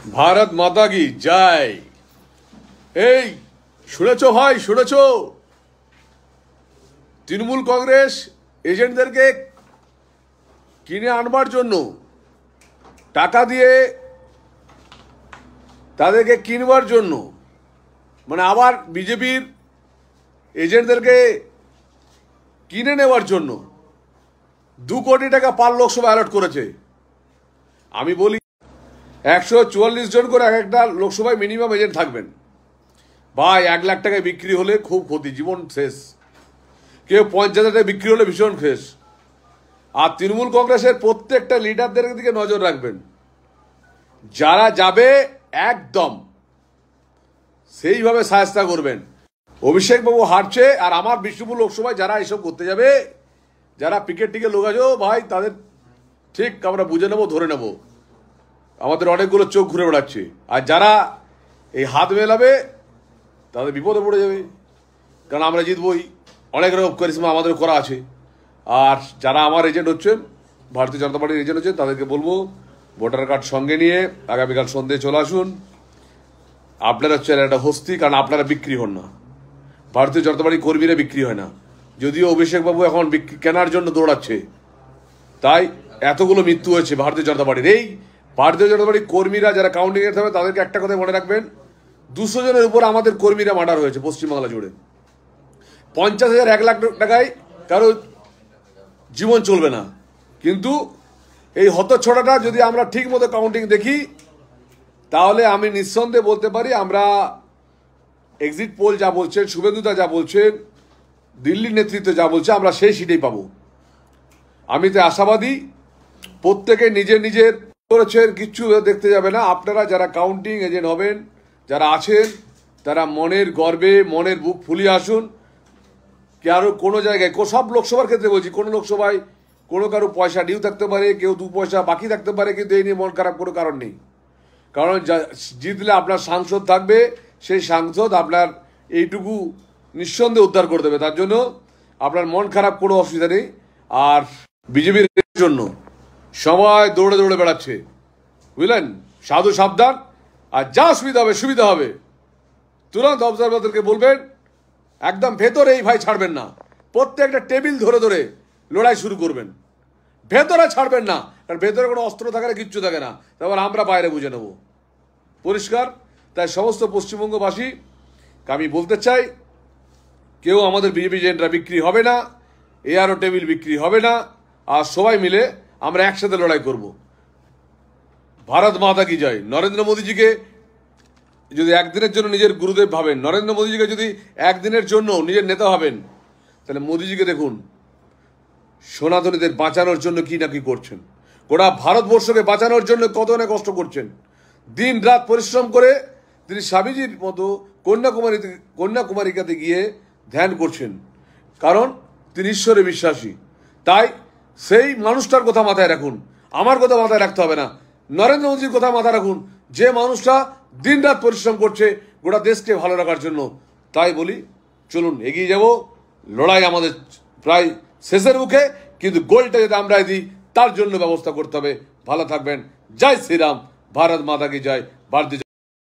भारत माता की जय। এই শুনেছো ভাই, শুনেছো? তৃণমূল কংগ্রেস এজেন্টদেরকে কিনে আনবার জন্য টাকা দিয়ে তাদেরকে কিনবার জন্য, মানে আবার বিজেপির এজেন্টদেরকে কিনে নেওয়ার জন্য 2 কোটি টাকা পার লোকসভা অ্যালট করেছে। আমি বলি 144 জন করে একটা লোকসভায় মিনিমাম এজেন্ট থাকবেন। ভাই 1 লাখ টাকায় বিক্রি হলে খুব ক্ষতি, জীবন শেষ। কেউ 50,000 টাকায় বিক্রি হলে ভীষণ শেষ। আর তৃণমূল কংগ্রেসের প্রত্যেকটা লিডারদের দিকে নজর রাখবেন, যারা যাবে একদম সেইভাবে সাহায্য করবেন। অভিষেক বাবু হারছে, আর আমার বিষ্ণুপুর লোকসভায় যারা এসব করতে যাবে, যারা পিকেট টিকে লোক আছে ভাই, তাদের ঠিক আমরা বুঝে নেবো, ধরে নেব। আমাদের অনেকগুলো চোখ ঘুরে বেড়াচ্ছে, আর যারা এই হাত মেলাবে তাদের বিপদে পড়ে যাবে, কারণ আমরা জিতবই। অনেক রকম কারিশমা আমাদের করা আছে। আর যারা আমার এজেন্ট হচ্ছেন, ভারতীয় জনতা পার্টির এজেন্ট হচ্ছেন, তাদেরকে বলবো ভোটার কার্ড সঙ্গে নিয়ে আগামীকাল সন্ধ্যে চলে আসুন। আপনারা হচ্ছেন একটা হস্তি, কারণ আপনারা বিক্রি হন না। ভারতীয় জনতা পার্টির কর্মীরা বিক্রি হয় না, যদিও অভিষেকবাবু এখন কেনার জন্য দৌড়াচ্ছে, তাই এতগুলো মৃত্যু হয়েছে ভারতীয় জনতা পার্টির। এই ভারতীয় জনতা পার্টির কর্মীরা যারা কাউন্টিং এ থাকবে, তাদেরকে একটা কথা মনে রাখবেন, 200 জনের উপর আমাদের কর্মীরা মার্ডার হয়েছে পশ্চিমবাংলা জুড়ে। 50,000 1 লাখ টাকায় কারো জীবন চলবে না। কিন্তু এই হতচ্ছটাটা যদি আমরা ঠিক মতো কাউন্টিং দেখি, তাহলে আমি নিঃসন্দেহে বলতে পারি আমরা এক্সিট পোল যা বলছেন, শুভেন্দুদা যা বলছেন, দিল্লির নেতৃত্ব যা বলছে, আমরা সেই সিটেই পাবো। আমি তো আশাবাদী। প্রত্যেকে নিজের নিজের করেছেন, কিচ্ছু দেখতে যাবে না। আপনারা যারা কাউন্টিং এজেন্ট হবেন, যারা আছেন, তারা মনের গর্বে মনের বুক ফুলিয়ে আসুন। কারো কোনো জায়গায়, সব লোকসভার ক্ষেত্রে বলছি, কোনো লোকসভায় কারো পয়সা ডিউ থাকতে পারে, কেউ 2 পয়সা বাকি থাকতে পারে, কিন্তু এই নিয়ে মন খারাপ কোনো কারণ নেই। কারণ জিতলে আপনার সাংসদ থাকবে, সেই সাংসদ আপনার এইটুকু নিঃসন্দেহে উদ্ধার করে দেবে। তার জন্য আপনার মন খারাপ কোনো অসুবিধা নেই। আর বিজেপির জন্য সবাই দৌড়ে দৌড়ে বেড়াচ্ছে, বুঝলেন? সাধু সাবধান। আর যা সুবিধা হবে তুরন্ত অবজারভারদেরকে বলবেন, একদম ভেতরে এই ভাই ছাড়বেন না। প্রত্যেকটা টেবিল ধরে ধরে লড়াই শুরু করবেন, ভেতরে ছাড়বেন না। কারণ ভেতরে কোনো অস্ত্র থাকে না, কিচ্ছু থাকে না, তারপর আমরা বাইরে বুঝে নেব। পরিষ্কার? তাই সমস্ত পশ্চিমবঙ্গবাসী আমি বলতে চাই, কেউ আমাদের বিজেপি এজেন্টরা বিক্রি হবে না, এআরও টেবিল বিক্রি হবে না। আর সবাই মিলে আমরা একসাথে লড়াই করব। ভারত মাতা কি জয়। নরেন্দ্র মোদীজিকে যদি একদিনের জন্য নিজের গুরুদেব ভাবেন, নরেন্দ্র মোদীজিকে যদি একদিনের জন্য নিজের নেতা ভাবেন, তাহলে মোদীজিকে দেখুন সনাতনীদের বাঁচানোর জন্য কি না কি করছেন। গোটা ভারতবর্ষকে বাঁচানোর জন্য কত না কষ্ট করছেন। দিন রাত পরিশ্রম করে তিনি স্বামীজির মতো কন্যাকুমারিকাতে গিয়ে ধ্যান করছেন, কারণ তিনি ঈশ্বরে বিশ্বাসী। তাই সেই মানুষটার কথা মাথায় রাখুন, আমার কথা মাথায় রাখতে হবে না। নরেন্দ্র মোদীর কথা মাথায় রাখুন, যে মানুষটা দিন রাত পরিশ্রম করছে গোটা দেশকে ভালো রাখার জন্য। তাই বলি, চলুন এগিয়ে যাব। লড়াই আমাদের প্রায় শেষের মুখে, কিন্তু গোলটা যদি আমরা দিই, তার জন্য ব্যবস্থা করতে হবে। ভালো থাকবেন। জয় শ্রীরাম। ভারত মাতা কি জয়। ভারতীয়